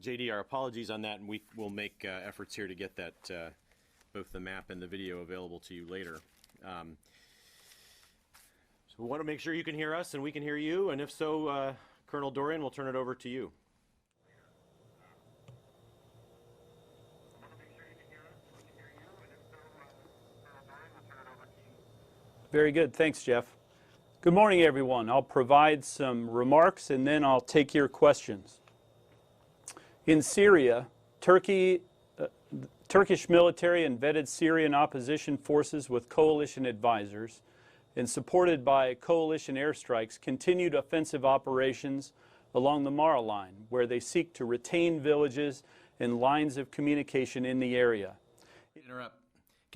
JD, our apologies on that, and we will make efforts here to get that, both the map and the video available to you later. So we want to make sure you can hear us and we can hear you, and if so, Colonel Dorian, we'll turn it over to you. Very good. Thanks, Jeff. Good morning, everyone. I'll provide some remarks and then I'll take your questions. In Syria, Turkish military and vetted Syrian opposition forces with coalition advisors and supported by coalition airstrikes continued offensive operations along the Mara line, where they seek to retain villages and lines of communication in the area. Interrupt.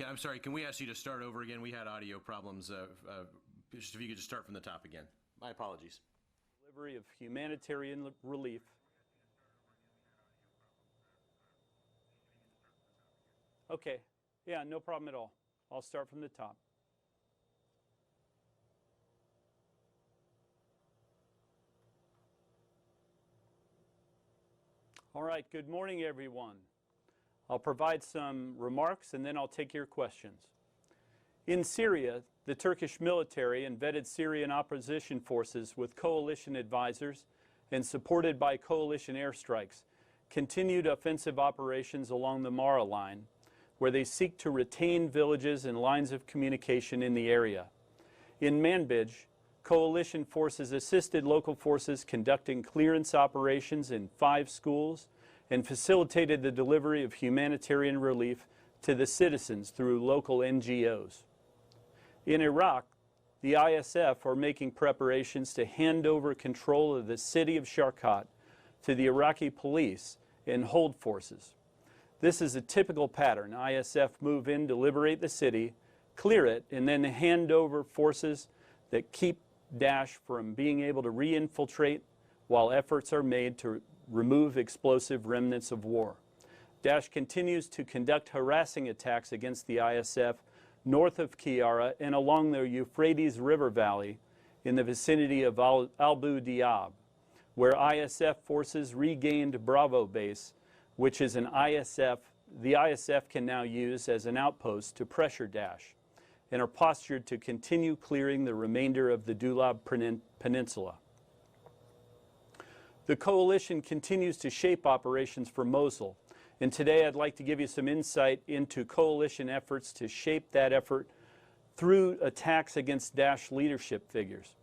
I'm sorry, can we ask you to start over again? We had audio problems. Just if you could just start from the top again. My apologies. Delivery of humanitarian relief. Okay, yeah, no problem at all. I'll start from the top. All right, good morning, everyone. I'll provide some remarks and then I'll take your questions. In Syria, the Turkish military and vetted Syrian opposition forces with coalition advisors and supported by coalition airstrikes continued offensive operations along the Mara line, where they seek to retain villages and lines of communication in the area. In Manbij, coalition forces assisted local forces conducting clearance operations in 5 schools and facilitated the delivery of humanitarian relief to the citizens through local NGOs. In Iraq, the ISF are making preparations to hand over control of the city of Sharqat to the Iraqi police and hold forces. This is a typical pattern. ISF move in to liberate the city, clear it, and then hand over forces that keep Daesh from being able to re-infiltrate while efforts are made to remove explosive remnants of war. Daesh continues to conduct harassing attacks against the ISF north of Kiara and along the Euphrates River Valley in the vicinity of Al-Bu Diab, where ISF forces regained Bravo Base, which is the ISF can now use as an outpost to pressure Daesh, and are postured to continue clearing the remainder of the Dulab Peninsula. The coalition continues to shape operations for Mosul, and today I'd like to give you some insight into coalition efforts to shape that effort through attacks against Daesh leadership figures.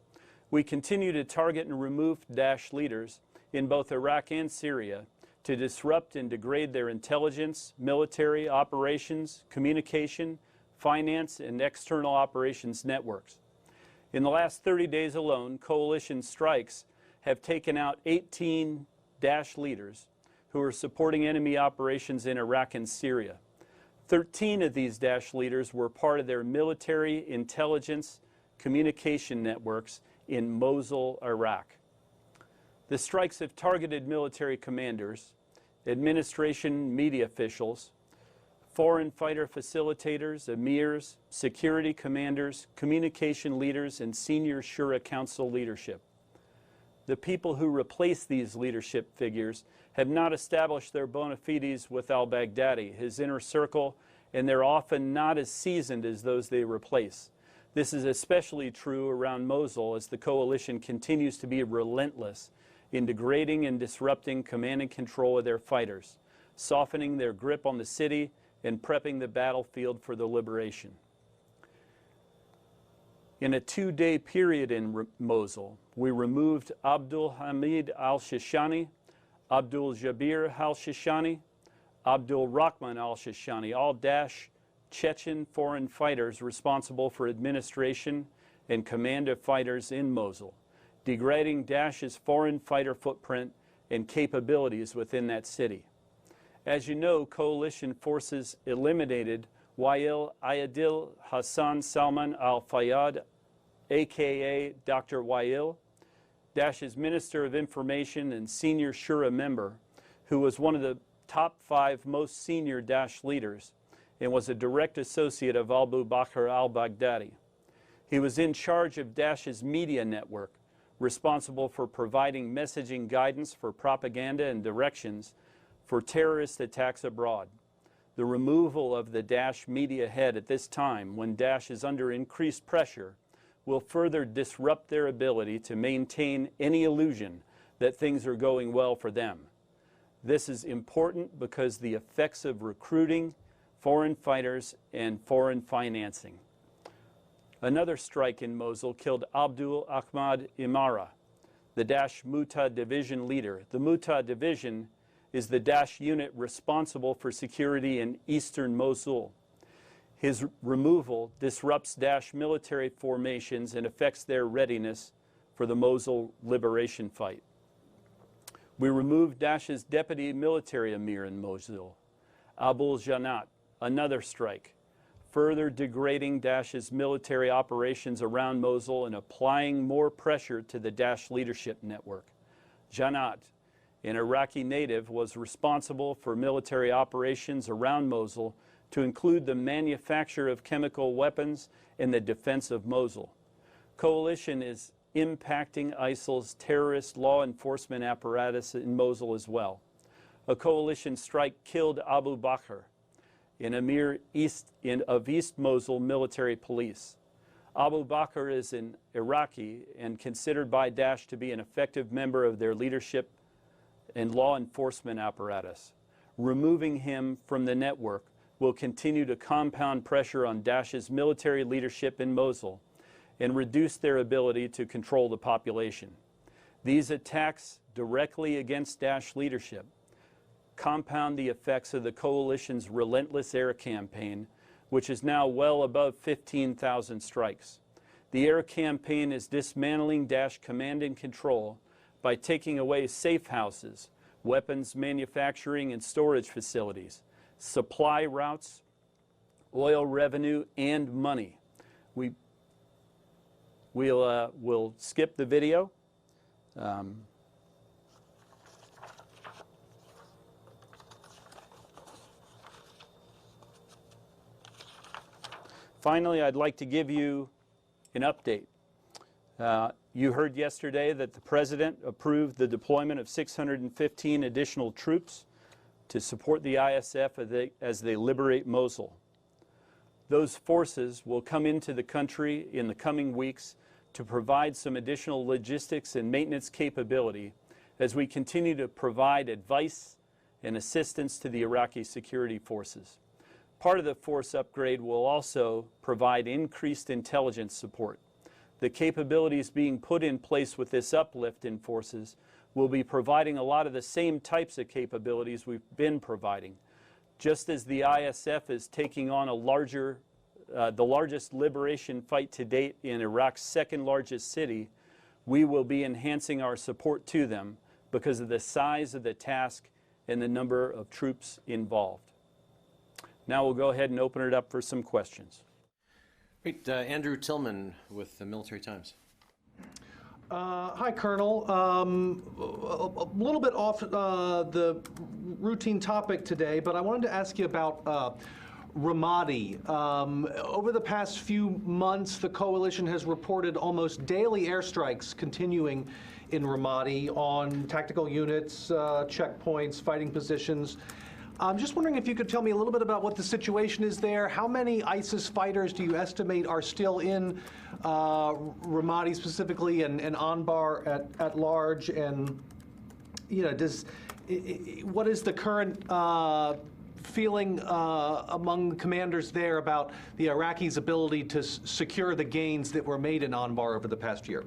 We continue to target and remove Daesh leaders in both Iraq and Syria to disrupt and degrade their intelligence, military operations, communication, finance, and external operations networks. In the last 30 days alone, coalition strikes have taken out 18 Daesh leaders who are supporting enemy operations in Iraq and Syria. 13 of these Daesh leaders were part of their military intelligence communication networks in Mosul, Iraq. The strikes have targeted military commanders, administration media officials, foreign fighter facilitators, emirs, security commanders, communication leaders, and senior Shura Council leadership. The people who replace these leadership figures have not established their bona fides with al-Baghdadi, his inner circle, and they're often not as seasoned as those they replace. This is especially true around Mosul as the coalition continues to be relentless in degrading and disrupting command and control of their fighters, softening their grip on the city and prepping the battlefield for the liberation. In a 2-day period in Mosul, we removed Abdul Hamid al-Shishani, Abdul Jabir al-Shishani, Abdul Rahman al-Shishani, all Daesh Chechen foreign fighters responsible for administration and command of fighters in Mosul, degrading Daesh's foreign fighter footprint and capabilities within that city. As you know, coalition forces eliminated Wael Ayadil Hassan Salman al-Fayyad, aka Dr. Wael, Daesh's Minister of Information and senior Shura member, who was one of the top 5 most senior Daesh leaders and was a direct associate of Abu Bakr al-Baghdadi. He was in charge of Daesh's media network, responsible for providing messaging guidance for propaganda and directions for terrorist attacks abroad. The removal of the Daesh media head at this time, when Daesh is under increased pressure, will further disrupt their ability to maintain any illusion that things are going well for them. This is important because the effects of recruiting foreign fighters and foreign financing. Another strike in Mosul killed Abdul Ahmad Imara, the Daesh Muta division leader. The Muta division is the Daesh unit responsible for security in eastern Mosul. His removal disrupts Daesh military formations and affects their readiness for the Mosul liberation fight. We removed Daesh's deputy military emir in Mosul, Abul Janat, another strike, further degrading Daesh's military operations around Mosul and applying more pressure to the Daesh leadership network. Janat, an Iraqi native, was responsible for military operations around Mosul to include the manufacture of chemical weapons and the defense of Mosul. Coalition is impacting ISIL's terrorist law enforcement apparatus in Mosul as well. A coalition strike killed Abu Bakr, an emir of East Mosul military police. Abu Bakr is an Iraqi and considered by Daesh to be an effective member of their leadership and law enforcement apparatus. Removing him from the network will continue to compound pressure on Daesh's military leadership in Mosul and reduce their ability to control the population. These attacks directly against Daesh leadership compound the effects of the coalition's relentless air campaign, which is now well above 15,000 strikes. The air campaign is dismantling Daesh command and control by taking away safe houses, weapons manufacturing and storage facilities, supply routes, oil revenue, and money. We'll skip the video. Finally, I'd like to give you an update. You heard yesterday that the President approved the deployment of 615 additional troops to support the ISF as they liberate Mosul. Those forces will come into the country in the coming weeks to provide some additional logistics and maintenance capability as we continue to provide advice and assistance to the Iraqi security forces. Part of the force upgrade will also provide increased intelligence support. The capabilities being put in place with this uplift in forces will be providing a lot of the same types of capabilities we've been providing. Just as the ISF is taking on the largest liberation fight to date in Iraq's second largest city, we will be enhancing our support to them because of the size of the task and the number of troops involved. Now we'll go ahead and open it up for some questions. Great. Andrew Tillman with the Military Times. Hi, Colonel. A little bit off the routine topic today, but I wanted to ask you about Ramadi. Over the past few months, the coalition has reported almost daily airstrikes continuing in Ramadi on tactical units, checkpoints, fighting positions. I'm just wondering if you could tell me a little bit about what the situation is there. How many ISIS fighters do you estimate are still in Ramadi specifically, and Anbar at large? And what is the current feeling among commanders there about the Iraqis' ability to secure the gains that were made in Anbar over the past year?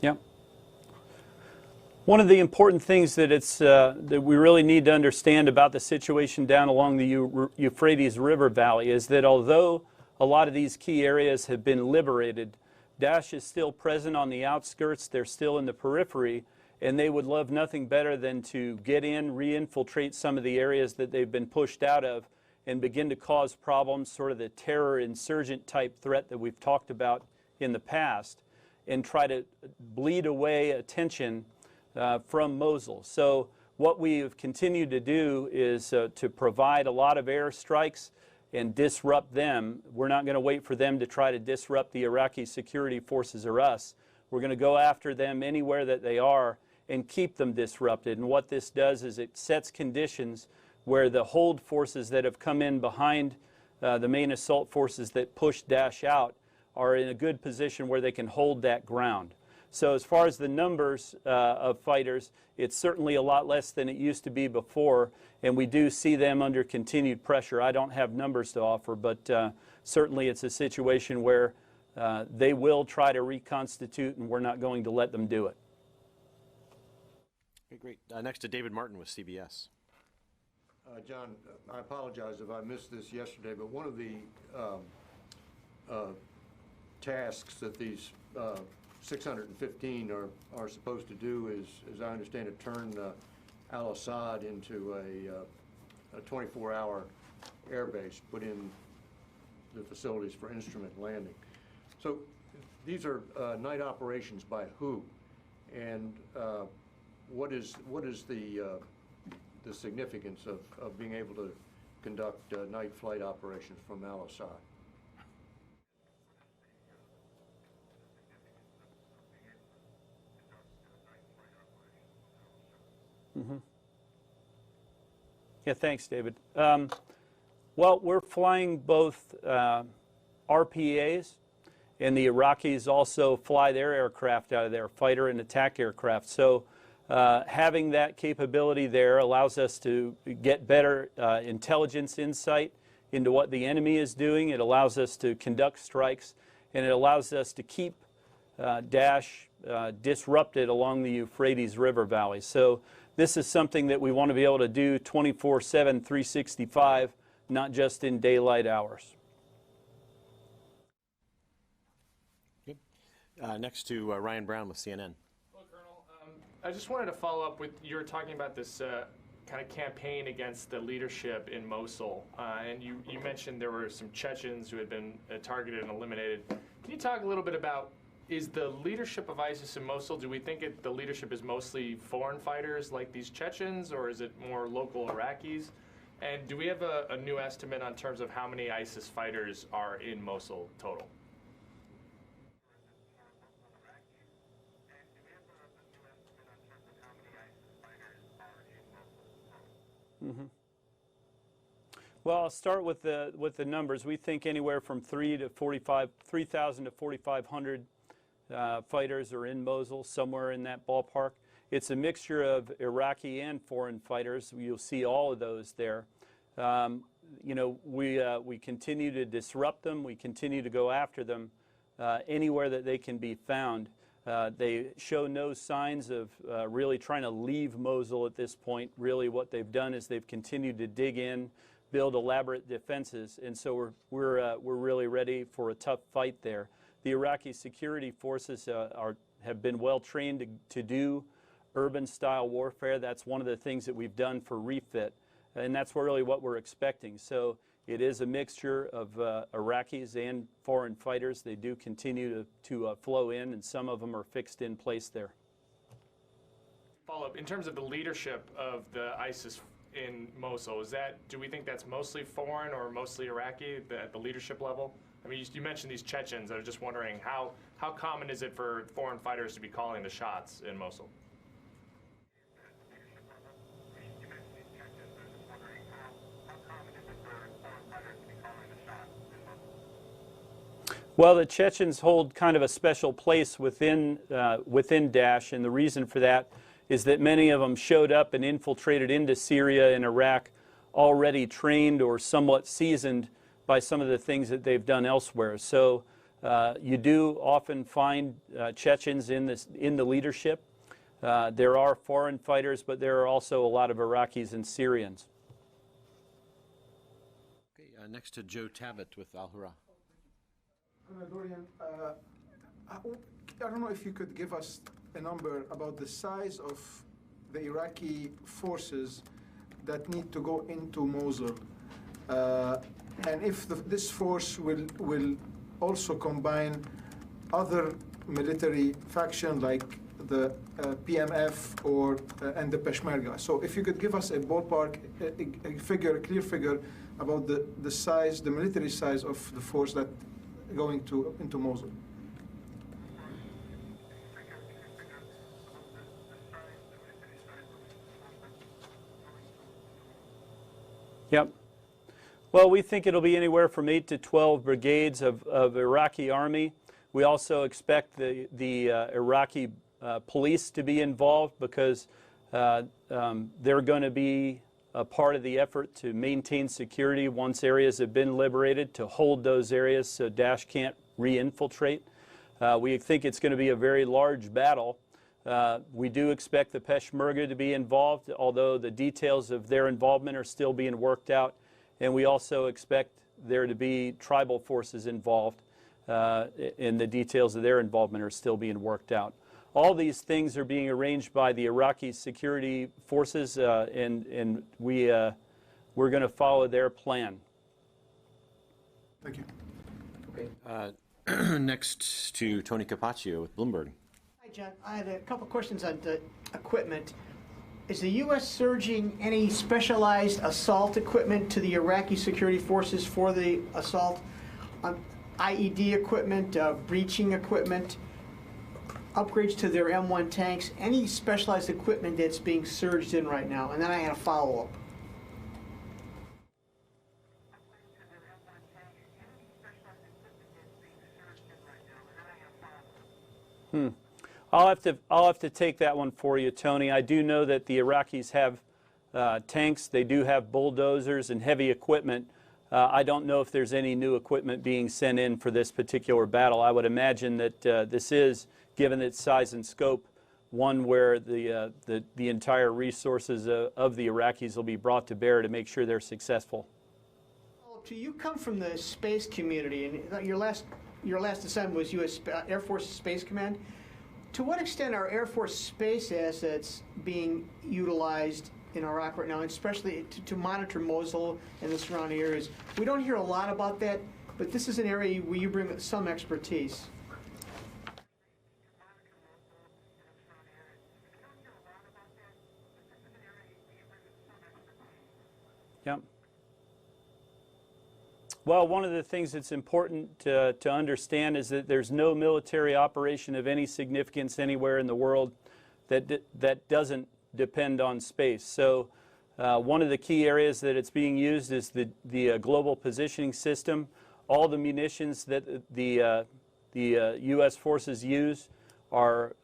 Yeah. One of the important things that that we really need to understand about the situation down along the Euphrates River Valley is that although a lot of these key areas have been liberated, Daesh is still present on the outskirts, they're still in the periphery, and they would love nothing better than to get in, re-infiltrate some of the areas that they've been pushed out of and begin to cause problems, sort of the terror insurgent type threat that we've talked about in the past, and try to bleed away attention from Mosul. So what we have continued to do is to provide a lot of air strikes and disrupt them. We're not going to wait for them to try to disrupt the Iraqi security forces or us. We're going to go after them anywhere that they are and keep them disrupted. And what this does is it sets conditions where the hold forces that have come in behind the main assault forces that push Daesh out are in a good position where they can hold that ground. So as far as the numbers of fighters, it's certainly a lot less than it used to be before, and we do see them under continued pressure. I don't have numbers to offer, but certainly it's a situation where they will try to reconstitute, and we're not going to let them do it. Okay, great. Next to David Martin with CBS. John, I apologize if I missed this yesterday, but one of the tasks that these 615 are supposed to do is, as I understand it, turn al-Assad into a 24-hour airbase, put in the facilities for instrument landing. So these are night operations by who? And what is the significance of being able to conduct night flight operations from al-Assad? Mm-hmm. Yeah, thanks, David. Well, we're flying both RPAs, and the Iraqis also fly their aircraft out of there, fighter and attack aircraft. So having that capability there allows us to get better intelligence insight into what the enemy is doing. It allows us to conduct strikes, and it allows us to keep Daesh disrupted along the Euphrates River Valley. So this is something that we want to be able to do 24/7, 365, not just in daylight hours. Good. Next to Ryan Brown with CNN. Hello, Colonel. I just wanted to follow up with, you were talking about this kind of campaign against the leadership in Mosul, and you mentioned there were some Chechens who had been targeted and eliminated. Can you talk a little bit about, is the leadership of ISIS in Mosul, do we think the leadership is mostly foreign fighters like these Chechens, or is it more local Iraqis? And do we have a new estimate on terms of how many ISIS fighters are in Mosul total? Mm-hmm. Well, I'll start with the numbers. We think anywhere from 3,000 to 4,500 fighters are in Mosul, somewhere in that ballpark. It's a mixture of Iraqi and foreign fighters. You'll see all of those there. You know, we continue to disrupt them. We continue to go after them anywhere that they can be found. They show no signs of really trying to leave Mosul at this point. Really what they've done is they've continued to dig in, build elaborate defenses, and so we're really ready for a tough fight there. The Iraqi security forces have been well trained to do urban-style warfare. That's one of the things that we've done for refit, and that's really what we're expecting. So it is a mixture of Iraqis and foreign fighters. They do continue to flow in, and some of them are fixed in place there. Follow-up, in terms of the leadership of the ISIS in Mosul, do we think that's mostly foreign or mostly Iraqi at the leadership level? I mean, you mentioned these Chechens. I was just wondering how common is it for foreign fighters to be calling the shots in Mosul? Well, the Chechens hold kind of a special place within Daesh, and the reason for that is that many of them showed up and infiltrated into Syria and Iraq already trained or somewhat seasoned by some of the things that they've done elsewhere. So you do often find Chechens in the leadership. There are foreign fighters, but there are also a lot of Iraqis and Syrians. Okay, next to Joe Tabbitt with Al-Hurra. Dorian, I don't know if you could give us a number about the size of the Iraqi forces that need to go into Mosul, and if this force will also combine other military factions like the PMF or and the Peshmerga. So if you could give us a ballpark, a figure, a clear figure about the size, the military size of the force that going into Mosul. Yep. Well, we think it'll be anywhere from 8 to 12 brigades of Iraqi army. We also expect the Iraqi police to be involved because they're going to be a part of the effort to maintain security once areas have been liberated, to hold those areas so Daesh can't re-infiltrate. We think it's going to be a very large battle. We do expect the Peshmerga to be involved, although the details of their involvement are still being worked out. And we also expect there to be tribal forces involved, and the details of their involvement are still being worked out. All these things are being arranged by the Iraqi security forces, and we're going to follow their plan. Thank you. Okay. Next to Tony Capaccio with Bloomberg. Hi, John. I had a couple questions on the equipment. Is the U.S. surging any specialized assault equipment to the Iraqi security forces for the assault? IED equipment, breaching equipment, upgrades to their M1 tanks, any specialized equipment that's being surged in right now? And then I had a follow-up. I'll have to take that one for you, Tony. I do know that the Iraqis have tanks. They do have bulldozers and heavy equipment. I don't know if there's any new equipment being sent in for this particular battle. I would imagine that this is, given its size and scope, one where the entire resources of the Iraqis will be brought to bear to make sure they're successful. So you come from the space community, and your last assignment was U.S. Air Force Space Command. To what extent are Air Force space assets being utilized in Iraq right now, and especially to monitor Mosul and the surrounding areas? We don't hear a lot about that, but this is an area where you bring some expertise. Yep. Well, one of the things that's important to understand is that there's no military operation of any significance anywhere in the world that doesn't depend on space. So one of the key areas that it's being used is the global positioning system. All the munitions that the U.S. forces use are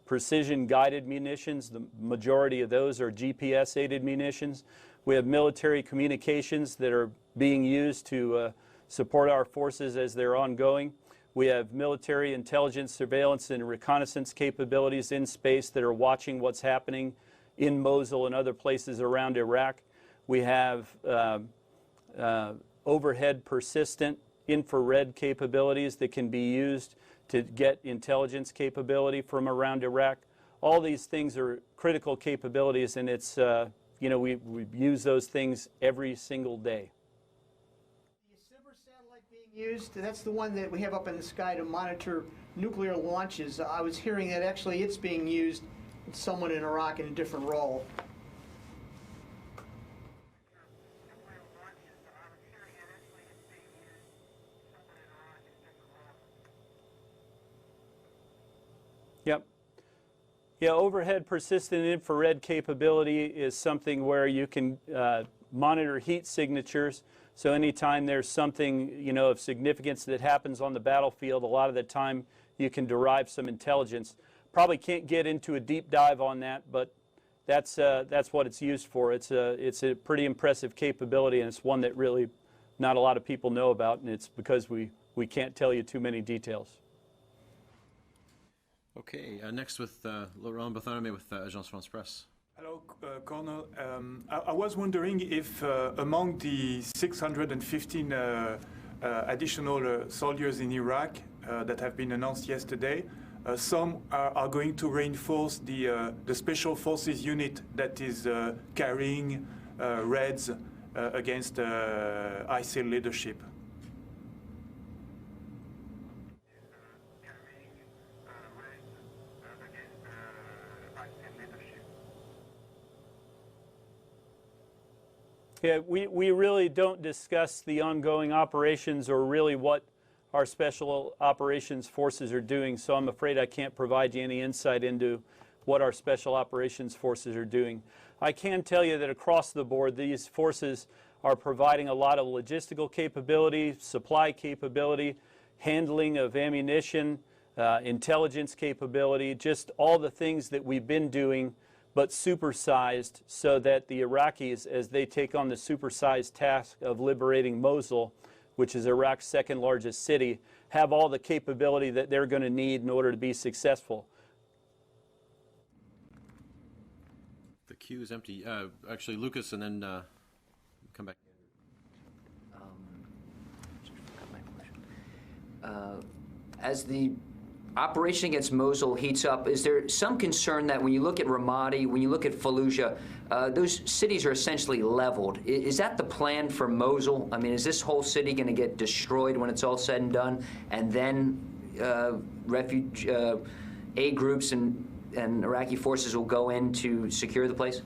precision-guided munitions. The majority of those are GPS-aided munitions. We have military communications that are being used to support our forces as they're ongoing. We have military intelligence, surveillance, and reconnaissance capabilities in space that are watching what's happening in Mosul and other places around Iraq. We have overhead persistent infrared capabilities that can be used to get intelligence capability from around Iraq. All these things are critical capabilities, and it's we use those things every single day. The SIBR satellite being used, that's the one that we have up in the sky to monitor nuclear launches. I was hearing that actually it's being used somewhat in Iraq in a different role. Yep. Yeah, overhead persistent infrared capability is something where you can monitor heat signatures. So anytime there's something of significance that happens on the battlefield, a lot of the time you can derive some intelligence. Probably can't get into a deep dive on that, but that's what it's used for. It's a pretty impressive capability, and it's one that really not a lot of people know about, and it's because we can't tell you too many details. Okay, next with Laurent Bartholomew with Agence France Presse. Hello, Colonel. I was wondering if among the 615 additional soldiers in Iraq that have been announced yesterday, some are going to reinforce the Special Forces unit that is carrying raids against ISIL leadership. Yeah, we really don't discuss the ongoing operations or really what our special operations forces are doing, so I'm afraid I can't provide you any insight into what our special operations forces are doing. I can tell you that across the board, these forces are providing a lot of logistical capability, supply capability, handling of ammunition, intelligence capability, just all the things that we've been doing, but supersized so that the Iraqis, as they take on the supersized task of liberating Mosul, which is Iraq's second largest city, have all the capability that they're going to need in order to be successful. The queue is empty. Actually, Lucas, and then come back. As the operation against Mosul heats up, is there some concern that when you look at Ramadi, when you look at Fallujah, those cities are essentially leveled? Is that the plan for Mosul? I mean, is this whole city going to get destroyed when it's all said and done, and then aid groups and Iraqi forces will go in to secure the place?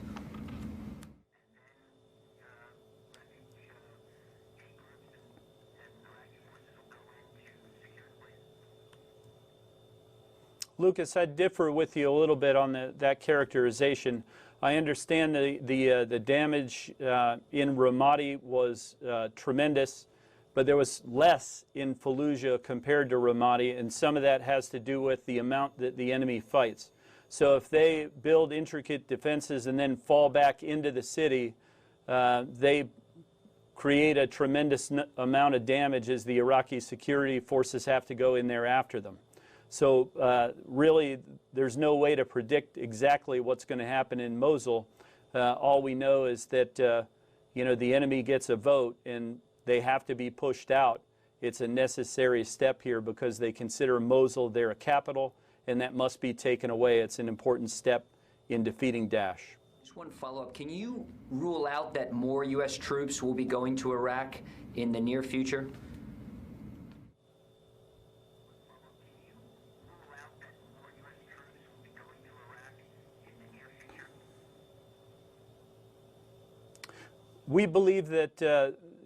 Lucas, I differ with you a little bit on that characterization. I understand the damage in Ramadi was tremendous, but there was less in Fallujah compared to Ramadi, and some of that has to do with the amount that the enemy fights. So if they build intricate defenses and then fall back into the city, they create a tremendous amount of damage as the Iraqi security forces have to go in there after them. So really, there's no way to predict exactly what's going to happen in Mosul. All we know is that the enemy gets a vote and they have to be pushed out. It's a necessary step here because they consider Mosul their capital, and that must be taken away. It's an important step in defeating Daesh. Just one follow-up. Can you rule out that more U.S. troops will be going to Iraq in the near future? We believe that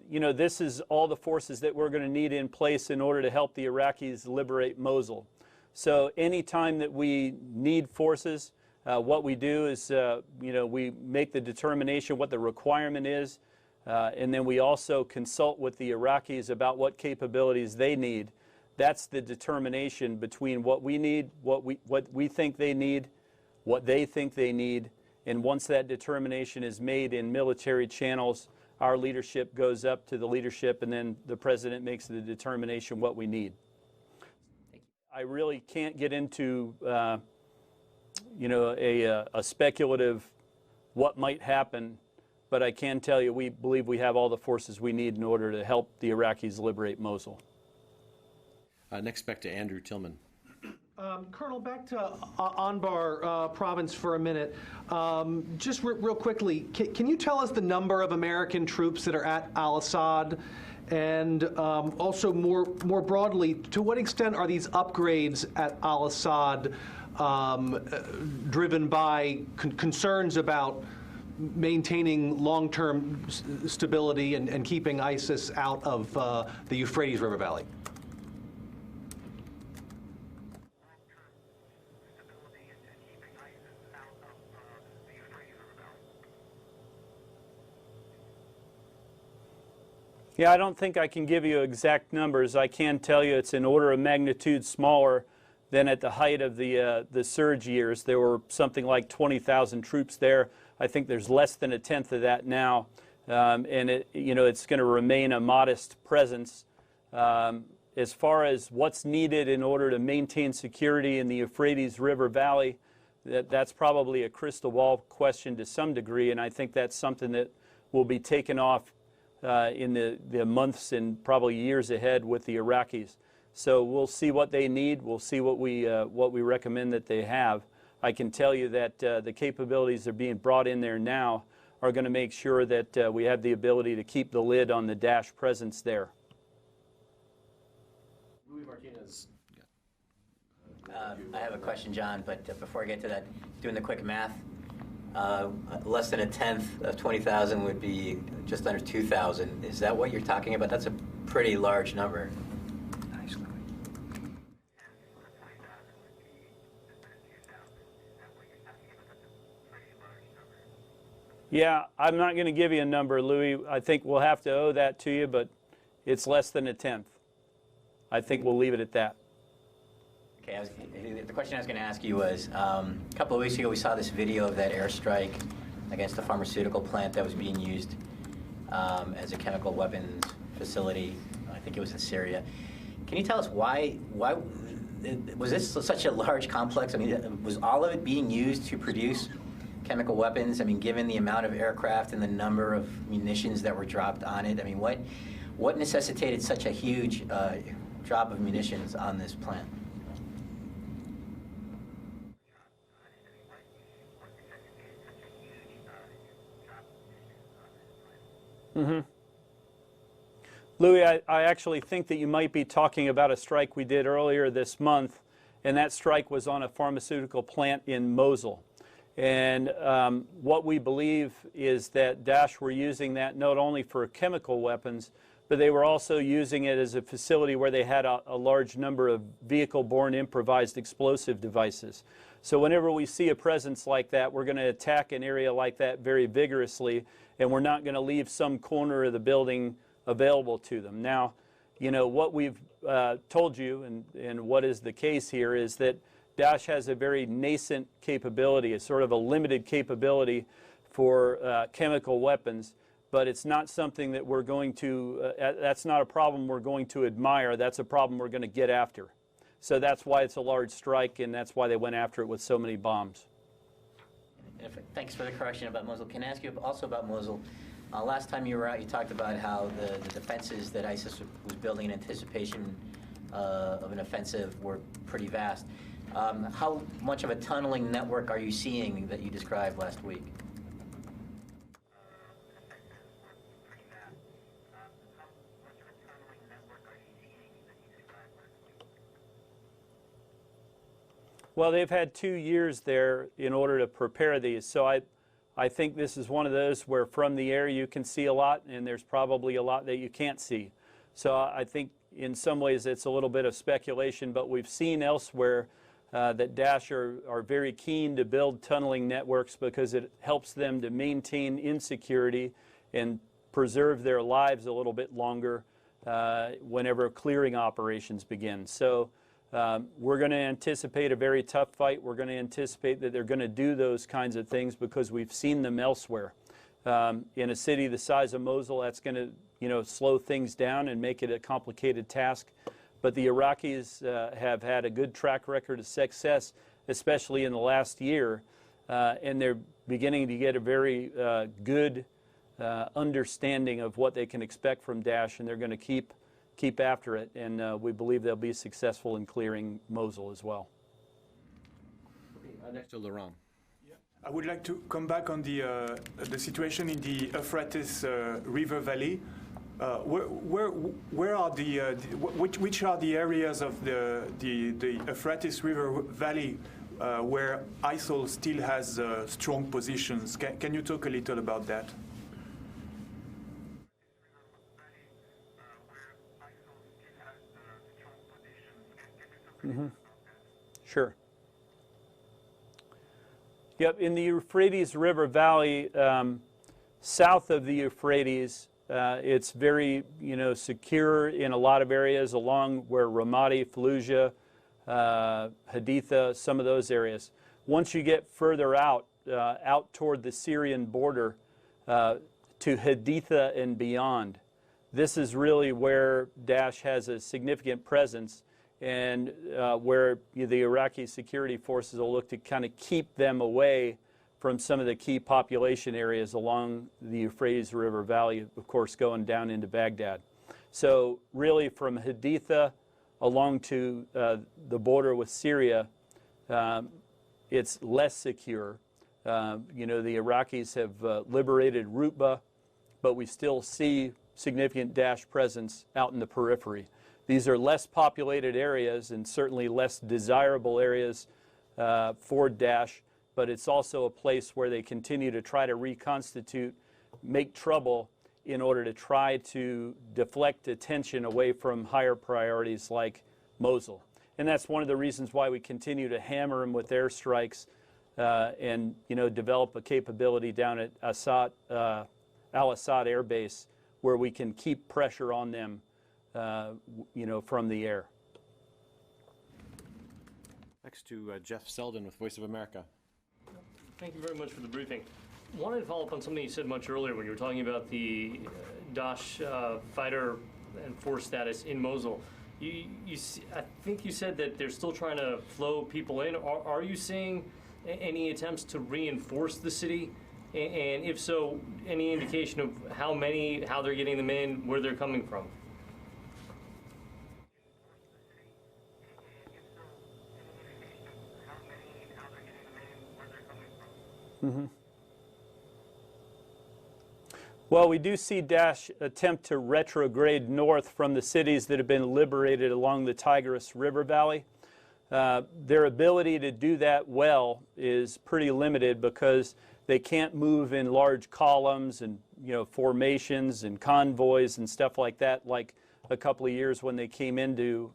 this is all the forces that we're going to need in place in order to help the Iraqis liberate Mosul. So anytime that we need forces, what we do is we make the determination what the requirement is, and then we also consult with the Iraqis about what capabilities they need. That's the determination between what we need, what we think they need, what they think they need. And once that determination is made in military channels, our leadership goes up to the leadership, and then the president makes the determination what we need. I really can't get into, a speculative what might happen, but I can tell you we believe we have all the forces we need in order to help the Iraqis liberate Mosul. Next back to Andrew Tillman. Colonel, back to Anbar province for a minute. Just real quickly, can you tell us the number of American troops that are at Al-Assad? And also more broadly, to what extent are these upgrades at Al-Assad driven by concerns about maintaining long-term stability and keeping ISIS out of the Euphrates River Valley? Yeah, I don't think I can give you exact numbers. I can tell you it's an order of magnitude smaller than at the height of the surge years. There were something like 20,000 troops there. I think there's less than a tenth of that now, and it's going to remain a modest presence. As far as what's needed in order to maintain security in the Euphrates River Valley, that's probably a crystal ball question to some degree, and I think that's something that will be taken off in the months and probably years ahead with the Iraqis. So we'll see what they need. We'll see what we recommend that they have. I can tell you that the capabilities that are being brought in there now are going to make sure that we have the ability to keep the lid on the Daesh presence there. Louis Martinez. I have a question, John, but before I get to that, doing the quick math, less than a tenth of 20,000 would be just under 2,000. Is that what you're talking about? That's a pretty large number. Yeah, I'm not going to give you a number, Louis. I think we'll have to owe that to you, but it's less than a tenth. I think we'll leave it at that. Okay, the question I was going to ask you was, a couple of weeks ago we saw this video of that airstrike against a pharmaceutical plant that was being used as a chemical weapons facility. I think it was in Syria. Can you tell us why was this such a large complex? I mean, was all of it being used to produce chemical weapons? I mean, given the amount of aircraft and the number of munitions that were dropped on it, I mean, what necessitated such a huge drop of munitions on this plant? Mm-hmm. Louis, I actually think that you might be talking about a strike we did earlier this month, and that strike was on a pharmaceutical plant in Mosul. And what we believe is that Daesh were using that not only for chemical weapons, but they were also using it as a facility where they had a large number of vehicle-borne improvised explosive devices. So whenever we see a presence like that, we're going to attack an area like that very vigorously, and we're not going to leave some corner of the building available to them. Now, you know, what we've told you and what is the case here is that Daesh has a very nascent capability, a sort of a limited capability for chemical weapons, but it's not something that we're going to, that's not a problem we're going to admire, that's a problem we're going to get after. So that's why it's a large strike, and that's why they went after it with so many bombs. Thanks for the correction about Mosul. Can I ask you also about Mosul? Last time you were out, you talked about how the defenses that ISIS was building in anticipation of an offensive were pretty vast. How much of a tunneling network are you seeing that you described last week? Well, they've had 2 years there in order to prepare these. So I think this is one of those where from the air you can see a lot, and there's probably a lot that you can't see. So I think in some ways it's a little bit of speculation, but we've seen elsewhere that Daesh are very keen to build tunneling networks because it helps them to maintain insecurity and preserve their lives a little bit longer whenever clearing operations begin. So we're going to anticipate a very tough fight. We're going to anticipate that they're going to do those kinds of things because we've seen them elsewhere. In a city the size of Mosul, that's going to, you know, slow things down and make it a complicated task. But the Iraqis have had a good track record of success, especially in the last year, and they're beginning to get a very good understanding of what they can expect from Daesh, and they're going to keep after it, and we believe they'll be successful in clearing Mosul as well. Next to Laurent. I would like to come back on the situation in the Euphrates River Valley. Where are which are the areas of the Euphrates River Valley where ISIL still has strong positions? Can you talk a little about that? Mm-hmm. Sure. Yep, in the Euphrates River Valley, south of the Euphrates, it's very, you know, secure in a lot of areas along where Ramadi, Fallujah, Haditha, some of those areas. Once you get further out toward the Syrian border to Haditha and beyond, this is really where Daesh has a significant presence, and where the Iraqi security forces will look to kind of keep them away from some of the key population areas along the Euphrates River Valley, of course, going down into Baghdad. So really from Haditha along to the border with Syria, it's less secure. You know, the Iraqis have liberated Rutba, but we still see significant Daesh presence out in the periphery. These are less populated areas and certainly less desirable areas for Daesh but it's also a place where they continue to try to reconstitute, make trouble in order to try to deflect attention away from higher priorities like Mosul. And that's one of the reasons why we continue to hammer them with airstrikes and develop a capability down at Al-Assad Air Base where we can keep pressure on them from the air. Next to Jeff Selden with Voice of America. Thank you very much for the briefing. Wanted to follow up on something you said much earlier when you were talking about the Daesh fighter and force status in Mosul. I think you said that they're still trying to flow people in. Are you seeing any attempts to reinforce the city? And if so, any indication of how many, how they're getting them in, where they're coming from? Mm-hmm. Well, we do see Daesh attempt to retrograde north from the cities that have been liberated along the Tigris River Valley. Their ability to do that well is pretty limited because they can't move in large columns and formations and convoys and stuff like that, like a couple of years when they came into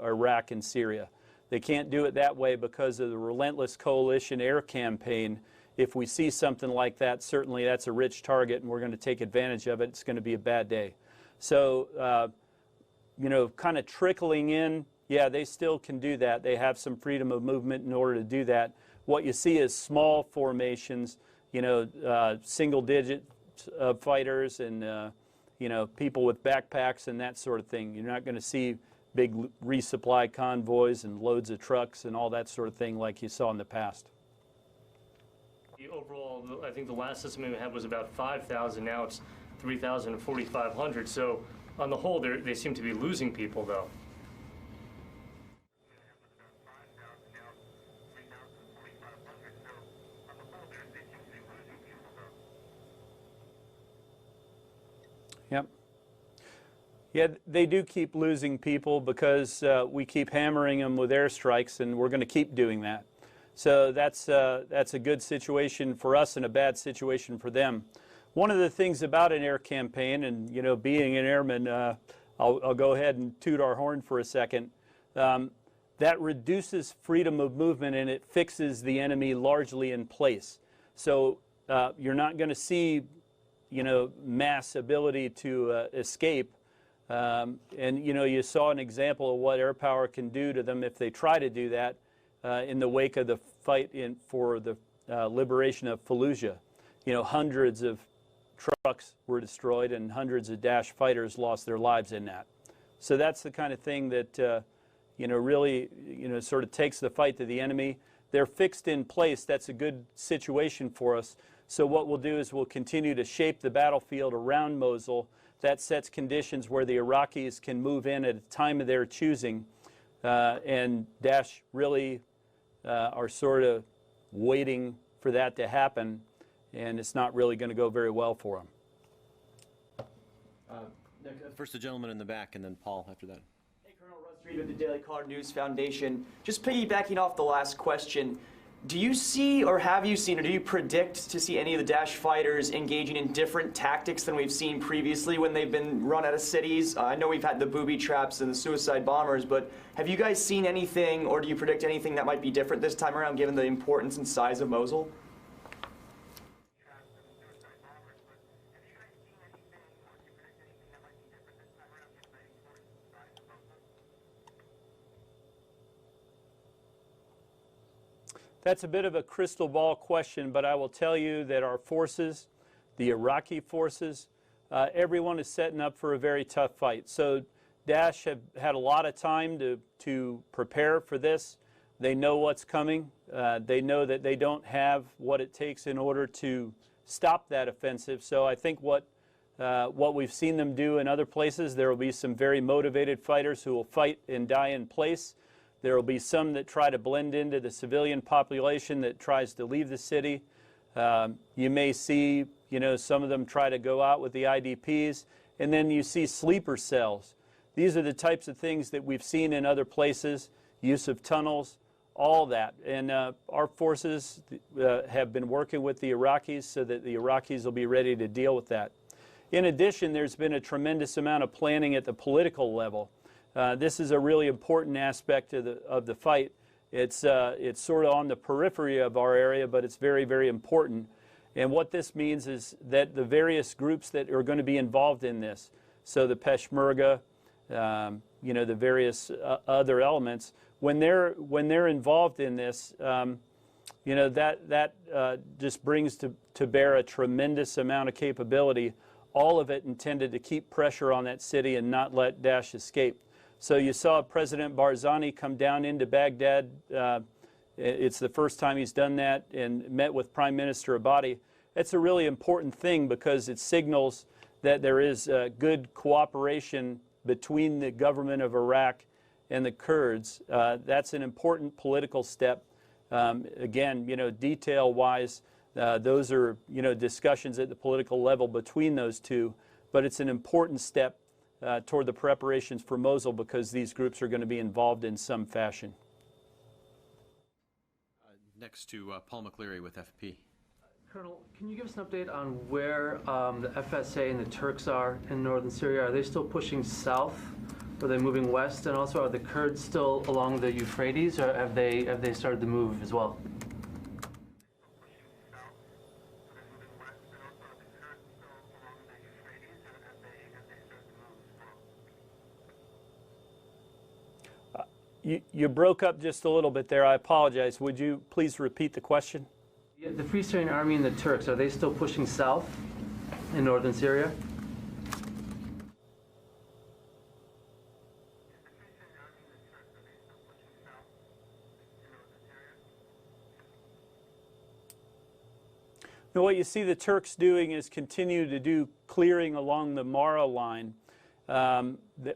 Iraq and Syria. They can't do it that way because of the relentless coalition air campaign. If we see something like that, certainly that's a rich target and we're going to take advantage of it. It's going to be a bad day. So, kind of trickling in, yeah, they still can do that. They have some freedom of movement in order to do that. What you see is small formations, single digit fighters and, people with backpacks and that sort of thing. You're not going to see big resupply convoys and loads of trucks and all that sort of thing like you saw in the past. Overall, I think the last estimate we had was about 5,000. Now it's 3,000 and 4,500. So on the whole, they seem to be losing people, though. Yep. Yeah, they do keep losing people because we keep hammering them with airstrikes, and we're going to keep doing that. So that's a good situation for us and a bad situation for them. One of the things about an air campaign, and being an airman, I'll go ahead and toot our horn for a second. That reduces freedom of movement and it fixes the enemy largely in place. So you're not going to see, mass ability to escape. And you saw an example of what air power can do to them if they try to do that. In the wake of the fight for the liberation of Fallujah. Hundreds of trucks were destroyed and hundreds of Daesh fighters lost their lives in that. So that's the kind of thing that, really, sort of takes the fight to the enemy. They're fixed in place. That's a good situation for us. So what we'll do is we'll continue to shape the battlefield around Mosul. That sets conditions where the Iraqis can move in at a time of their choosing. And Daesh really are sort of waiting for that to happen, and it's not really going to go very well for them. First the gentleman in the back, and then Paul after that. Hey, Colonel Russ Reed of the Daily Caller News Foundation. Just piggybacking off the last question, do you see or have you seen or do you predict to see any of the Daesh fighters engaging in different tactics than we've seen previously when they've been run out of cities? I know we've had the booby traps and the suicide bombers, but have you guys seen anything or do you predict anything that might be different this time around given the importance and size of Mosul? That's a bit of a crystal ball question, but I will tell you that our forces, the Iraqi forces, everyone is setting up for a very tough fight. So Daesh have had a lot of time to prepare for this. They know what's coming. They know that they don't have what it takes in order to stop that offensive. So I think what we've seen them do in other places, there will be some very motivated fighters who will fight and die in place. There will be some that try to blend into the civilian population that tries to leave the city. You may see, some of them try to go out with the IDPs, and then you see sleeper cells. These are the types of things that we've seen in other places, use of tunnels, all that. And our forces have been working with the Iraqis so that the Iraqis will be ready to deal with that. In addition, there's been a tremendous amount of planning at the political level. This is a really important aspect of the fight. It's sort of on the periphery of our area, but it's very, very important. And what this means is that the various groups that are going to be involved in this, so the Peshmerga, you know, the various other elements, when they're involved in this, you know, that just brings to bear a tremendous amount of capability, all of it intended to keep pressure on that city and not let Daesh escape. So you saw President Barzani come down into Baghdad. It's the first time he's done that, and met with Prime Minister Abadi. It's a really important thing because it signals that there is good cooperation between the government of Iraq and the Kurds. That's an important political step. Again, you know, detail-wise, those are, you know, discussions at the political level between those two, but it's an important step toward the preparations for Mosul because these groups are going to be involved in some fashion. Next to Paul McCleary with FP. Colonel, can you give us an update on where the FSA and the Turks are in northern Syria? Are they still pushing south? Are they moving west? And also, are the Kurds still along the Euphrates, or have they started to move as well? You broke up just a little bit there. I apologize. Would you please repeat the question? The Free Syrian Army and the Turks, are they still pushing south in northern Syria? Now, what you see the Turks doing is continue to do clearing along the Mara line.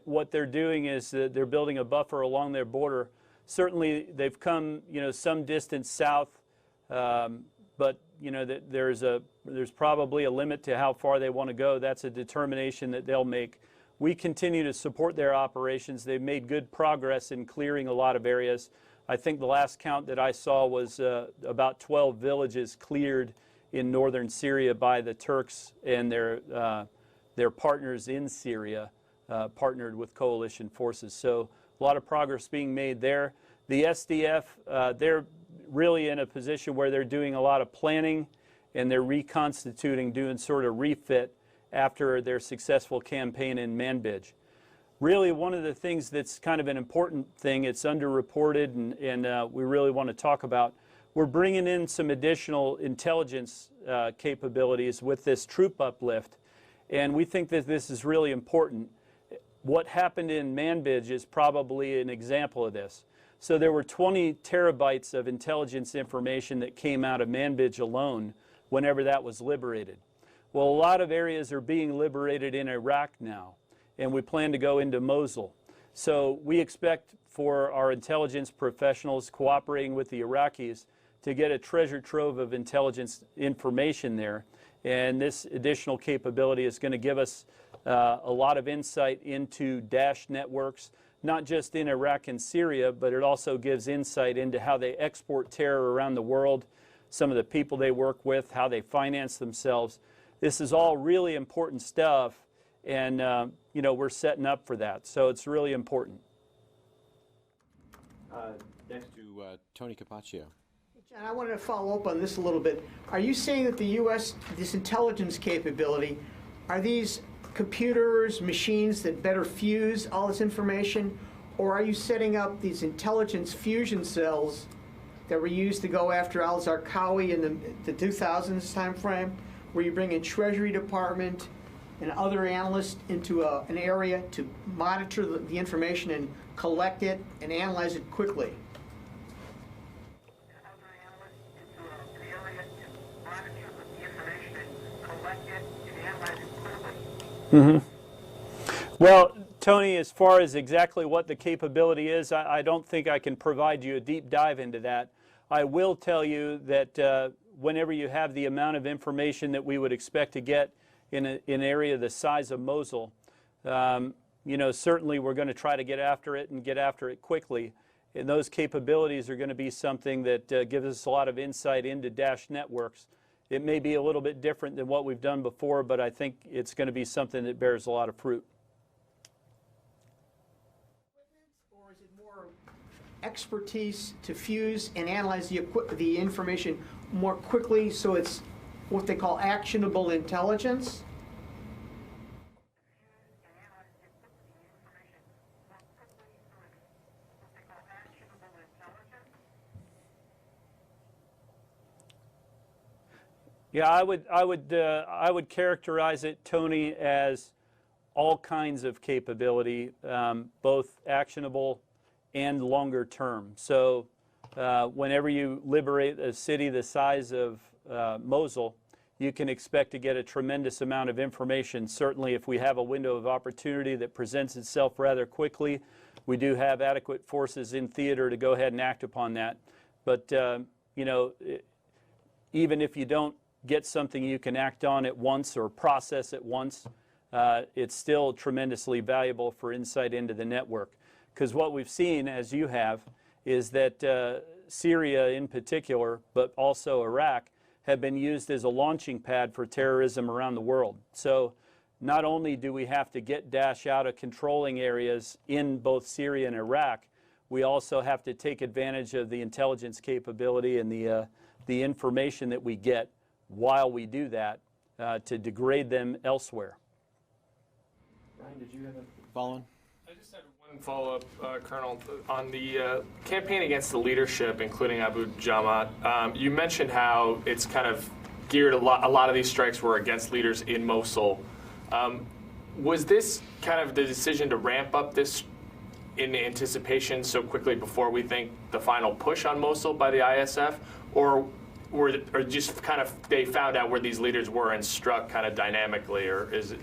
What they're doing is that they're building a buffer along their border. Certainly, they've come, you know, some distance south, but you know that there's probably a limit to how far they want to go. That's a determination that they'll make. We continue to support their operations. They've made good progress in clearing a lot of areas. I think the last count that I saw was about 12 villages cleared in northern Syria by the Turks and their partners in Syria, partnered with coalition forces. So a lot of progress being made there. The SDF, they're really in a position where they're doing a lot of planning and they're reconstituting, doing sort of refit after their successful campaign in Manbij. Really, one of the things that's kind of an important thing, it's underreported and we really want to talk about, we're bringing in some additional intelligence capabilities with this troop uplift, and we think that this is really important. What happened in Manbij is probably an example of this. So there were 20 terabytes of intelligence information that came out of Manbij alone whenever that was liberated. Well, a lot of areas are being liberated in Iraq now, and we plan to go into Mosul. So we expect for our intelligence professionals cooperating with the Iraqis to get a treasure trove of intelligence information there. And this additional capability is going to give us a lot of insight into Daesh networks, not just in Iraq and Syria, but it also gives insight into how they export terror around the world, some of the people they work with, how they finance themselves. This is all really important stuff, and you know, we're setting up for that, so it's really important. Next to Tony Capaccio. John, I wanted to follow up on this a little bit. Are you saying that the U.S., this intelligence capability, are these computers, machines that better fuse all this information, or are you setting up these intelligence fusion cells that were used to go after al-Zarqawi in the 2000s time frame, where you bring in Treasury Department and other analysts into an area to monitor the information and collect it and analyze it quickly? Well, Tony, as far as exactly what the capability is, I don't think I can provide you a deep dive into that. I will tell you that whenever you have the amount of information that we would expect to get in an area the size of Mosul, you know, certainly we're going to try to get after it and get after it quickly. And those capabilities are going to be something that gives us a lot of insight into Dash networks. It may be a little bit different than what we've done before, but I think it's going to be something that bears a lot of fruit. Or is it more expertise to fuse and analyze the information more quickly so it's what they call actionable intelligence? Yeah, I would characterize it, Tony, as all kinds of capability, both actionable and longer term. So whenever you liberate a city the size of Mosul, you can expect to get a tremendous amount of information. Certainly if we have a window of opportunity that presents itself rather quickly, we do have adequate forces in theater to go ahead and act upon that. But you know, even if you don't get something you can act on at once or process at once, it's still tremendously valuable for insight into the network. Because what we've seen, as you have, is that Syria in particular, but also Iraq, have been used as a launching pad for terrorism around the world. So not only do we have to get Daesh out of controlling areas in both Syria and Iraq, we also have to take advantage of the intelligence capability and the information that we get while we do that to degrade them elsewhere. Ryan, did you have a Following? I just had one follow-up, Colonel, on the campaign against the leadership, including Abu Jamat. You mentioned how it's kind of geared a lot of these strikes were against leaders in Mosul. Was this kind of the decision to ramp up this in anticipation so quickly before we think the final push on Mosul by the ISF, or just kind of they found out where these leaders were and struck kind of dynamically, or is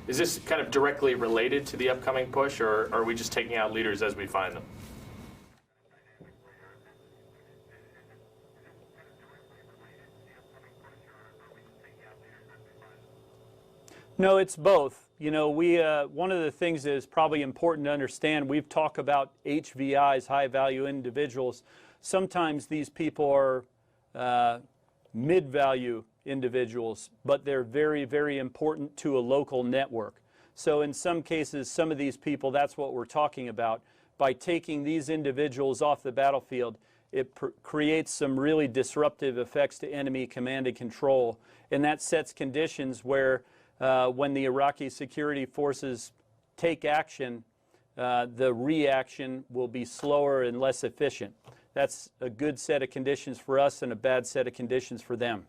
this kind of directly related to the upcoming push, or are we just taking out leaders as we find them? No, it's both. You know, one of the things that is probably important to understand, we've talked about HVIs, high-value individuals. Sometimes these people are mid-value individuals, but they're very, very important to a local network. So in some cases, some of these people, that's what we're talking about. By taking these individuals off the battlefield, it creates some really disruptive effects to enemy command and control. And that sets conditions where when the Iraqi security forces take action, the reaction will be slower and less efficient. That's a good set of conditions for us and a bad set of conditions for them.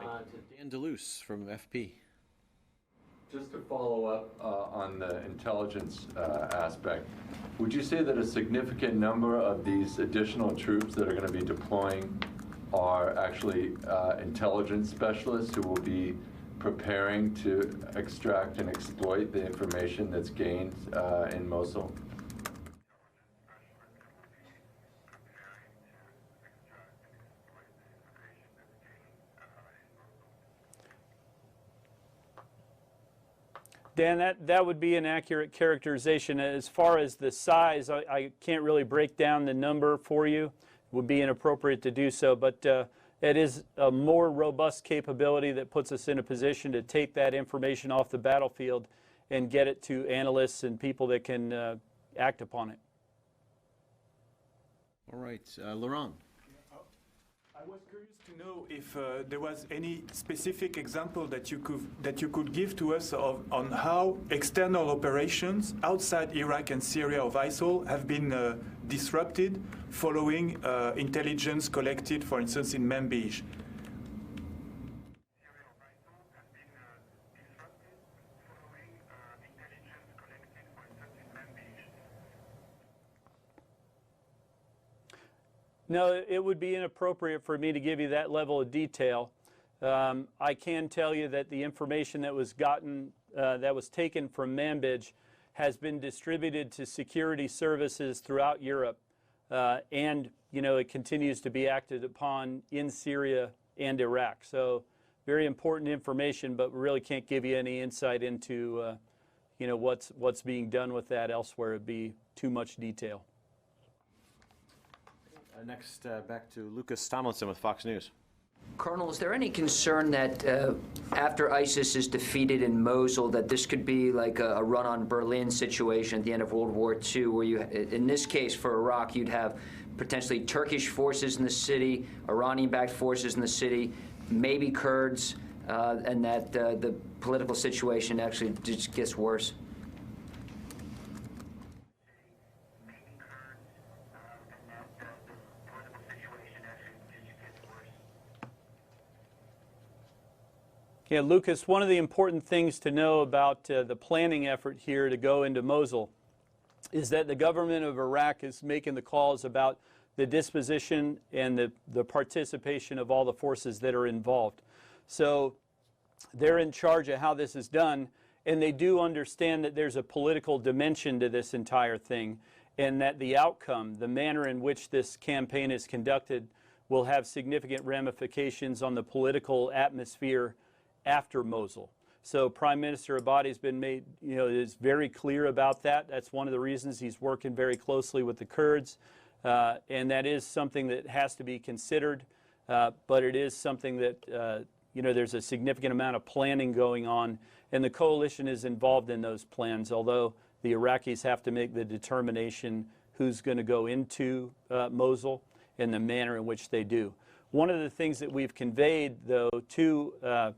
Dan DeLuce from FP. Just to follow up on the intelligence aspect, would you say that a significant number of these additional troops that are going to be deploying are actually intelligence specialists who will be preparing to extract and exploit the information that's gained in Mosul? Dan, that would be an accurate characterization. As far as the size, I can't really break down the number for you. It would be inappropriate to do so, but it is a more robust capability that puts us in a position to take that information off the battlefield and get it to analysts and people that can act upon it. All right, Laurent. I was curious to know if there was any specific example that you could give to us on how external operations outside Iraq and Syria of ISIL have been disrupted following intelligence collected, for instance, in Manbij. No, it would be inappropriate for me to give you that level of detail. I can tell you that the information that was taken from Manbij has been distributed to security services throughout Europe, and it continues to be acted upon in Syria and Iraq. So, very important information, but we really can't give you any insight into what's being done with that elsewhere would be too much detail. Next, back to Lucas Tomlinson with Fox News. Colonel, is there any concern that after ISIS is defeated in Mosul, that this could be like a run on Berlin situation at the end of World War II, where you, in this case for Iraq, you'd have potentially Turkish forces in the city, Iranian-backed forces in the city, maybe Kurds, and that the political situation actually just gets worse? Yeah, Lucas, one of the important things to know about the planning effort here to go into Mosul is that the government of Iraq is making the calls about the disposition and the participation of all the forces that are involved. So they're in charge of how this is done, and they do understand that there's a political dimension to this entire thing, and that the outcome, the manner in which this campaign is conducted, will have significant ramifications on the political atmosphere after Mosul. So Prime Minister Abadi has been made, is very clear about that. That's one of the reasons he's working very closely with the Kurds, and that is something that has to be considered, but it is something that, there's a significant amount of planning going on, and the coalition is involved in those plans, although the Iraqis have to make the determination who's going to go into Mosul and the manner in which they do. One of the things that we've conveyed, though, to the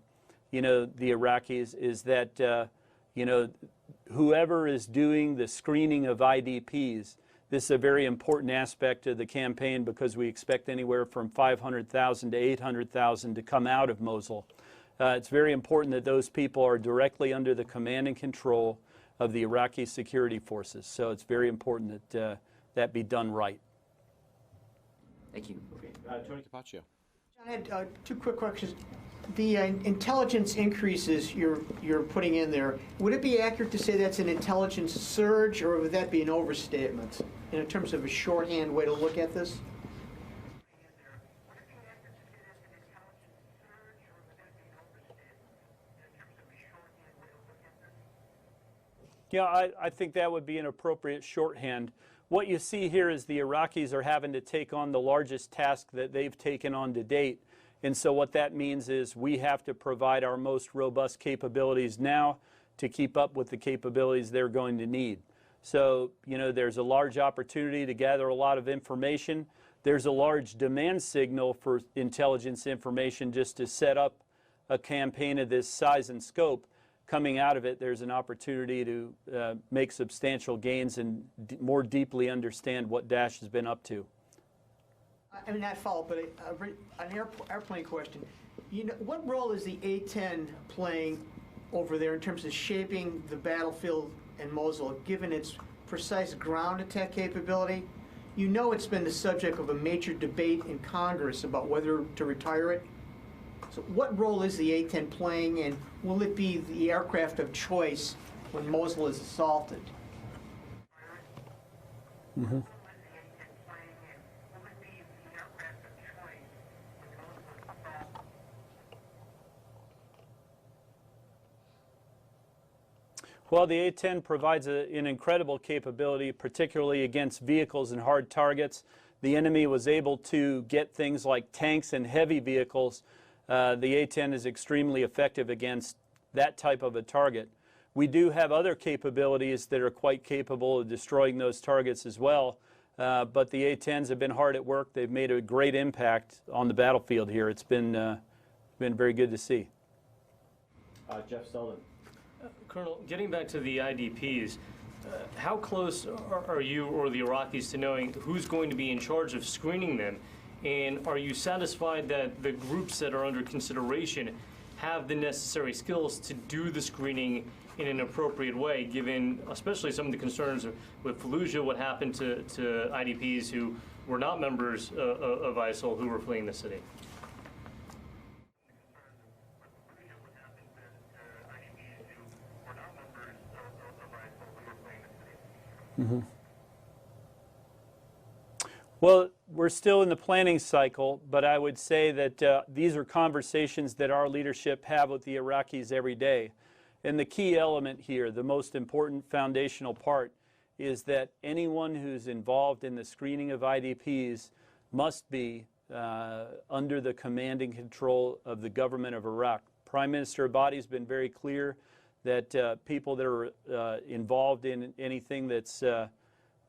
Iraqis is that, whoever is doing the screening of IDPs, this is a very important aspect of the campaign because we expect anywhere from 500,000 to 800,000 to come out of Mosul. It's very important that those people are directly under the command and control of the Iraqi security forces. So it's very important that that be done right. Thank you. Tony Capaccio. I had two quick questions. The intelligence increases you're putting in there, would it be accurate to say that's an intelligence surge, or would that be an overstatement in terms of a shorthand way to look at this? Yeah, I think that would be an appropriate shorthand. What you see here is the Iraqis are having to take on the largest task that they've taken on to date. And so what that means is we have to provide our most robust capabilities now to keep up with the capabilities they're going to need. So, there's a large opportunity to gather a lot of information. There's a large demand signal for intelligence information just to set up a campaign of this size and scope. Coming out of it, there's an opportunity to make substantial gains and more deeply understand what Daesh has been up to. I mean, not follow, but an airplane question. What role is the A-10 playing over there in terms of shaping the battlefield in Mosul, given its precise ground attack capability? It's been the subject of a major debate in Congress about whether to retire it. So what role is the A-10 playing, and will it be the aircraft of choice when Mosul is assaulted? Mm-hmm. Well, the A-10 provides an incredible capability, particularly against vehicles and hard targets. The enemy was able to get things like tanks and heavy vehicles. The A-10 is extremely effective against that type of a target. We do have other capabilities that are quite capable of destroying those targets as well, but the A-10s have been hard at work. They've made a great impact on the battlefield here. It's been very good to see. Jeff Selden. Colonel, getting back to the IDPs, how close are you or the Iraqis to knowing who's going to be in charge of screening them? And are you satisfied that the groups that are under consideration have the necessary skills to do the screening in an appropriate way, given especially some of the concerns with Fallujah, what happened to IDPs who were not members of ISIL who were fleeing the city? Mm-hmm. Well, we're still in the planning cycle, but I would say that these are conversations that our leadership have with the Iraqis every day. And the key element here, the most important foundational part, is that anyone who's involved in the screening of IDPs must be under the command and control of the government of Iraq. Prime Minister Abadi has been very clear that people that are involved in anything that's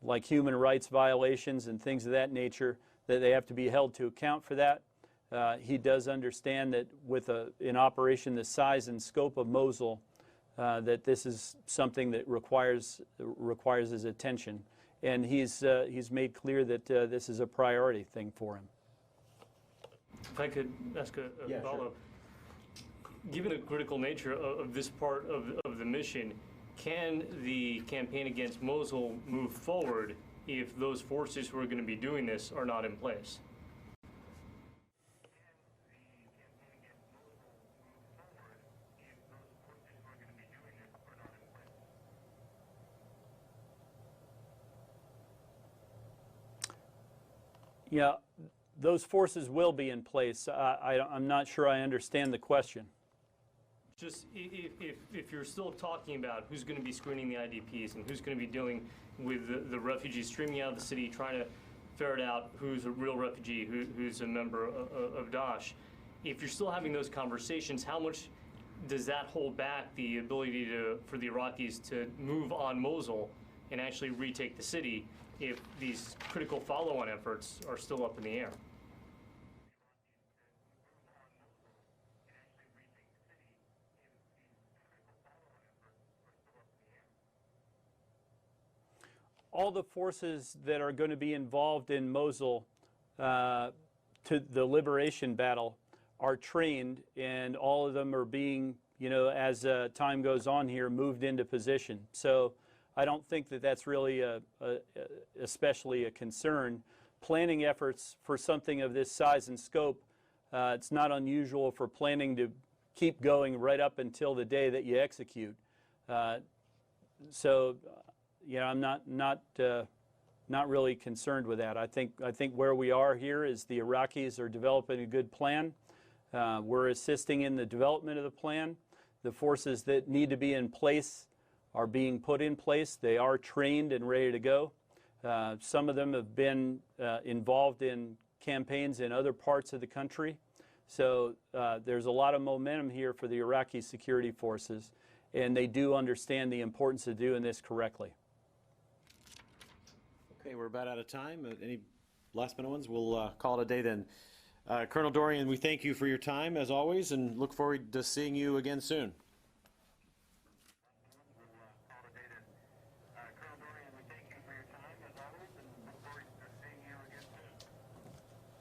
like human rights violations and things of that nature, that they have to be held to account for that. He does understand that with an operation the size and scope of Mosul, that this is something that requires his attention, and he's made clear that this is a priority thing for him. If I could ask a follow-up. Given the critical nature of this part of the mission, can the campaign against Mosul move forward if those forces who are going to be doing this are not in place? Yeah, those forces will be in place. I'm not sure I understand the question. Just if you're still talking about who's going to be screening the IDPs and who's going to be dealing with the refugees streaming out of the city, trying to ferret out who's a real refugee, who's a member of Daesh, if you're still having those conversations, how much does that hold back the ability for the Iraqis to move on Mosul and actually retake the city if these critical follow-on efforts are still up in the air? All the forces that are going to be involved in Mosul to the liberation battle are trained, and all of them are being, as time goes on here, moved into position. So I don't think that that's really especially a concern. Planning efforts for something of this size and scope, it's not unusual for planning to keep going right up until the day that you execute. I'm not really concerned with that. I think where we are here is the Iraqis are developing a good plan. We're assisting in the development of the plan. The forces that need to be in place are being put in place. They are trained and ready to go. Some of them have been involved in campaigns in other parts of the country. So there's a lot of momentum here for the Iraqi security forces, and they do understand the importance of doing this correctly. Okay, we're about out of time. Any last minute ones? We'll call it a day then. Colonel Dorian, we thank you for your time as always and look forward to seeing you again soon.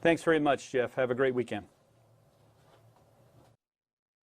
Thanks very much, Jeff. Have a great weekend.